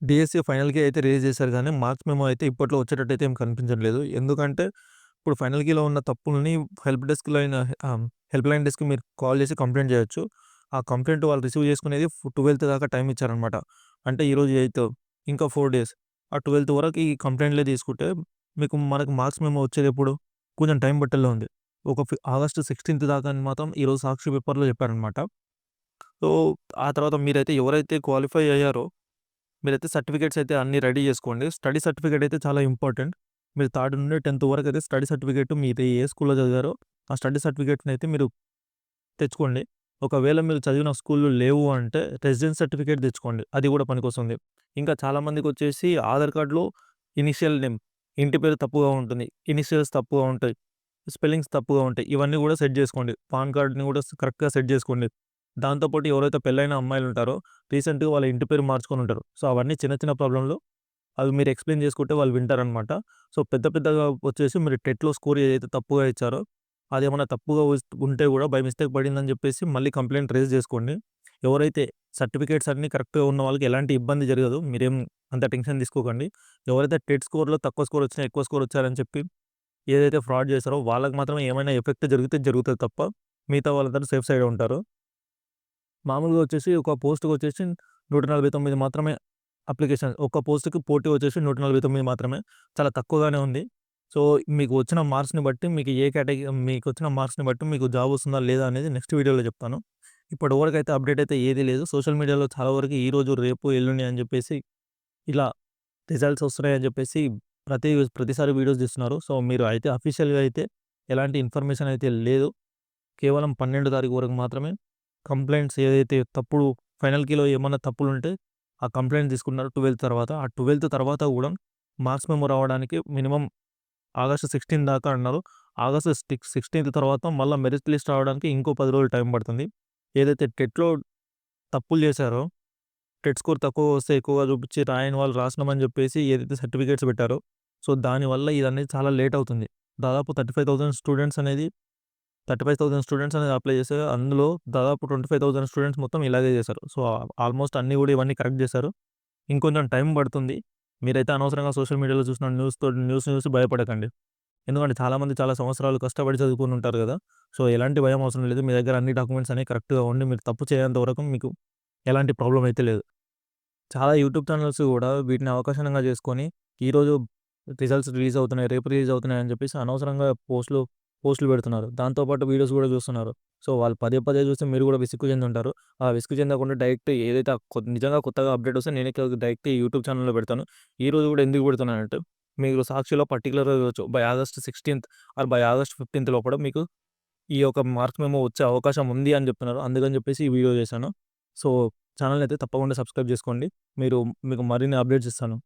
DSC final key అయితే release చేశారు గానీ, మార్క్స్ మెమో అయితే ఇప్పట్లో వచ్చేటట్టయితే ఏం కనిపించట్లేదు. ఎందుకంటే, ఇప్పుడు ఫైనల్ కీలో ఉన్న తప్పుల్ని హెల్ప్ డెస్క్‌లో అయిన హెల్ప్ లైన్ డెస్క్‌కి మీరు కాల్ చేసి కంప్లెయింట్ చేయొచ్చు. ఆ కంప్లెయింట్ వాళ్ళు రిసీవ్ చేసుకునేది 12థ్ దాకా టైమ్ ఇచ్చారనమాట. అంటే ఈరోజు 8, ఇంకా 4 డేస్. ఆ 12థ్ వరకు ఈ కంప్లెయింట్‌లే తీసుకుంటే, మనకు మార్క్స్ మెమో వచ్చేదెప్పుడు? కొంచెం టైం పట్టేలా ఉంది. ఆగస్ట్ 16థ్ దాకా అని మాత్రం ఈరోజు సాక్షి పేపర్‌లో చెప్పారనమాట. సో, ఆ తర్వాత మీరైతే ఎవరైతే క్వాలిఫై అయ్యారో మీరైతే సర్టిఫికేట్స్ అయితే అన్నీ రెడీ జేసుకోండి. స్టడీ సర్టిఫికేట్ అయితే చాలా ఇంపార్టెంట్. మీరు థర్డ్ నుండి 10థ్ వరకైతే స్టడీ సర్టిఫికేట్ మీరు ఏ స్కూల్‌లో చదివారో, ఆ స్టడీ సర్టిఫికేట్‌నయితే మీరు తెచ్చుకోండి. ఒకవేళ మీరు చదివిన స్కూల్‌లు లేవు అంటే రెసిడెన్స్ సర్టిఫికేట్ తెచ్చుకోండి. అది గూడా పనికొస్తుంది. ఇంకా చాలామందికొచ్చేసి ఆధార్ కార్డ్‌లో ఇనీషియల్ నేమ్, ఇంటి పేరు తప్పుగా ఉంటుంది. ఇనీషియల్స్ తప్పుగా ఉంటాయి. స్పెల్లింగ్స్ తప్పుగా ఉంటాయి. ఇవన్నీ గూడా సెట్ జేసుకోండి. పాన్ కార్డ్‌ని గూడా కరెక్ట్‌గా సెట్ జేసుకోండి. దాంతో పాటు ఎవరైతే పెళ్లైన అమ్మాయిలుంటారో రీసెంట్‌గా వాళ్ళ ఇంటి పేరు మార్చుకొనుంటారు. సో, అవన్నీ చిన్న చిన్న ప్రాబ్లమ్‌లు. అవి మీరు ఎక్స్‌ప్లెయిన్ చేసుకుంటే వాళ్ళు వింటారనమాట. సో, పెద్ద పెద్దగా వచ్చేసి మీరు టెట్‌లో స్కోర్ ఏదైతే తప్పుగా ఇచ్చారో, అదేమన్నా తప్పుగా ఉంటే గూడా బై మిస్టేక్ పడిందని జెప్పేసి మళ్ళీ కంప్లెయింట్ రైజ్ జేసుకోండి. ఎవరైతే సర్టిఫికేట్స్ అన్నీ కరెక్ట్‌గా ఉన్న వాళ్ళకి ఎలాంటి ఇబ్బంది జరగదు. మీరేం అంత టెన్షన్ తీసుకోకండి. ఎవరైతే టెట్ స్కోర్‌లో తక్కువ స్కోర్ వచ్చినా, ఎక్కువ స్కోర్ వచ్చారని చెప్పి ఏదైతే ఫ్రాడ్ చేశారో వాళ్ళకి మాత్రమే ఏమైనా ఎఫెక్ట్ జరిగితే జరుగుతది తప్ప, మిగతా వాళ్ళందరూ సేఫ్ సైడే ఉంటారు. మామూలుగా వచ్చేసి ఒక పోస్ట్‌కొచ్చేసి 149 మాత్రమే అప్లికేషన్. ఒక్క పోస్ట్‌కి పోటీ వచ్చేసి 149 మాత్రమే. చాలా తక్కువగానే ఉంది. సో, మీకు వచ్చిన మార్క్స్‌ని బట్టి మీకు ఏ మీకొచ్చిన మార్క్స్‌ని బట్టి మీకు జాబ్ వస్తుందా లేదా అనేది నెక్స్ట్ వీడియోలో చెప్తాను. ఇప్పటివరకైతే అప్డేట్ అయితే ఏది లేదు. సోషల్ మీడియాలో చాలా వరకు ఈరోజు, రేపు, ఎల్లుండి అని చెప్పేసి ఇలా రిజల్ట్స్ వస్తున్నాయని చెప్పేసి ప్రతిసారి వీడియోస్ తీస్తున్నారు. సో, మీరు అయితే అఫీషియల్‌గా అయితే ఎలాంటి ఇన్ఫర్మేషన్ అయితే లేదు. కేవలం 12 తారీఖు వరకు మాత్రమే కంప్లెయింట్స్ ఏదైతే తప్పుడు ఫైనల్ కీలో ఏమన్నా తప్పులుంటే ఆ కంప్లెయింట్ తీసుకున్నారు 12 తర్వాత. ఆ 12 తర్వాత గూడా మార్క్స్ మెమో రావడానికి మినిమమ్ ఆగస్ట్ 16 దాకా అన్నారు. ఆగస్ట్ 16థ్ తర్వాత మళ్ళా మెరిట్ లిస్ట్ రావడానికి ఇంకో 10 రోజులు టైం పడుతుంది. ఏదైతే టెట్‌లో తప్పులు చేశారో, టెట్ స్కోర్ తక్కువ వస్తే ఎక్కువగా చూపించి రాయని వాళ్ళు రాసినామని చెప్పేసి ఏదైతే సర్టిఫికేట్స్ పెట్టారో, సో, దానివల్ల ఇదనేది చాలా లేట్ అవుతుంది. దాదాపు 35,000 స్టూడెంట్స్ అనేది 35,000 స్టూడెంట్స్ అనేది అప్లై చేశారు. అందులో దాదాపు 25,000 స్టూడెంట్స్ మొత్తం ఇలాగే చేశారు. సో, ఆల్మోస్ట్ అన్నీ గూడా ఇవన్నీ కరెక్ట్ చేశారు. ఇంకొంచెం టైం పడుతుంది. మీరైతే అనవసరంగా సోషల్ మీడియాలో చూసిన న్యూస్ చూసి భయపడకండి. ఎందుకంటే చాలామంది చాలా సంవత్సరాలు కష్టపడి చదువుకొని ఉంటారు గదా! సో, ఎలాంటి భయం అవసరం లేదు. మీ దగ్గర అన్ని డాక్యుమెంట్స్ అనేవి కరెక్ట్‌గా ఉండి మీరు తప్పు చేయనంత వరకు మీకు ఎలాంటి ప్రాబ్లమ్ అయితే లేదు. చాలా యూట్యూబ్ ఛానెల్స్ గూడా వీటిని అవకాశంగా చేసుకొని, ఈరోజు రిజల్ట్స్ రిలీజ్ అవుతున్నాయి, రేపు రిలీజ్ అవుతున్నాయి అని చెప్పేసి అనవసరంగా పోస్ట్‌లు పెడుతున్నారు. దాంతో పాటు వీడియోస్ గూడా చూస్తున్నారు. సో, వాళ్ళు పదే పదే చూస్తే మీరు గూడా విసుగు చెందుంటారు. ఆ విసుగు చెందకుండా డైరెక్ట్ ఏదైతే నిజంగా కొత్తగా అప్డేట్ వస్తే నేనే డైరెక్ట్ యూట్యూబ్ ఛానెల్‌లో పెడతాను. ఈరోజు గూడా ఎందుకు పెడుతున్నానంటే, మీరు సాక్షిలో పర్టిక్యులర్‌గా చూడొచ్చు. బై ఆగస్ట్ 16థ్ ఆర్ బై ఆగస్ట్ 15థ్ లోపల మీకు ఈ యొక్క మార్క్స్ మెమో వచ్చే అవకాశం ఉంది అని చెప్తున్నారు. అందుకని చెప్పేసి ఈ వీడియో చేశాను. సో, ఛానెల్‌ని అయితే తప్పకుండా సబ్స్క్రైబ్ చేసుకోండి. మీకు మరిన్ని అప్డేట్స్ ఇస్తాను.